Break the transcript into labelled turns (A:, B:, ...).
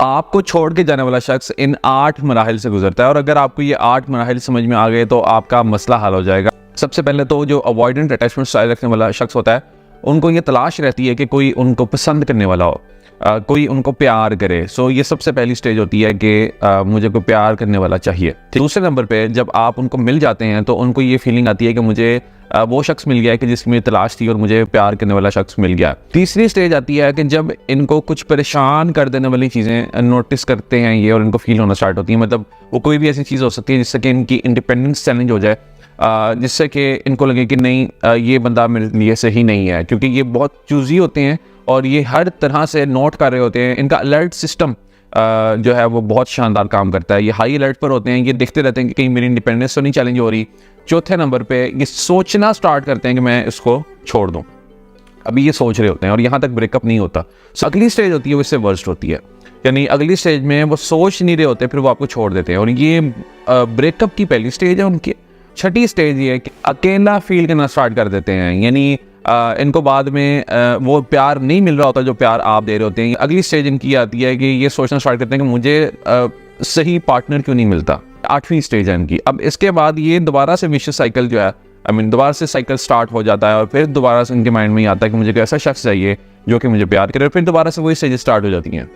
A: आपको छोड़ के जाने वाला शख्स इन 8 मराहिल से गुजरता है, और अगर आपको ये 8 मराहिल समझ में आ गए तो आपका मसला हल हो जाएगा। सबसे पहले तो जो अवॉइडेंट अटैचमेंट स्टाइल रखने वाला शख्स होता है, उनको ये तलाश रहती है कि कोई उनको पसंद करने वाला हो, कोई उनको प्यार करे। सो ये सबसे पहली स्टेज होती है कि मुझे कोई प्यार करने वाला चाहिए। दूसरे नंबर पे जब आप उनको मिल जाते हैं तो उनको ये फीलिंग आती है कि मुझे वो शख्स मिल गया है कि जिसकी मेरी तलाश थी और मुझे प्यार करने वाला शख्स मिल गया। तीसरी स्टेज आती है कि जब इनको कुछ परेशान कर देने वाली चीज़ें नोटिस करते हैं ये, और इनको फील होना स्टार्ट होती है। मतलब वो कोई भी ऐसी चीज़ हो सकती है जिससे कि इनकी इंडिपेंडेंस चैलेंज हो जाए, जिससे कि इनको लगे कि नहीं ये बंदा मेरे लिए सही नहीं है, क्योंकि ये बहुत चूज़ी होते हैं और ये हर तरह से नोट कर रहे होते हैं। इनका अलर्ट सिस्टम जो है वो बहुत शानदार काम करता है। ये हाई अलर्ट पर होते हैं, ये देखते रहते हैं कि कहीं मेरी इंडिपेंडेंस तो नहीं चैलेंज हो रही। चौथे नंबर पे ये सोचना स्टार्ट करते हैं कि मैं इसको छोड़ दूं। अभी ये सोच रहे होते हैं और यहाँ तक ब्रेकअप नहीं होता। अगली स्टेज होती है वो इससे वर्स्ट होती है, यानी अगली स्टेज में वो सोच नहीं रहे होते, फिर वो आपको छोड़ देते हैं, और ये ब्रेकअप की पहली स्टेज है उनकी। छठी स्टेज ये है कि अकेला फील करना स्टार्ट कर देते हैं, यानी इनको बाद में वो प्यार नहीं मिल रहा होता जो प्यार आप दे रहे होते हैं। अगली स्टेज इनकी आती है कि ये सोचना स्टार्ट करते हैं कि मुझे सही पार्टनर क्यों नहीं मिलता। 8वीं स्टेज है इनकी। अब इसके बाद ये दोबारा से विशियस साइकिल जो है, दोबारा से साइकिल स्टार्ट हो जाता है, और फिर दोबारा से इनके माइंड में आता है कि मुझे कोई ऐसा शख्स चाहिए जो कि मुझे प्यार करे, और फिर दोबारा से वही स्टेज स्टार्ट हो जाती हैं।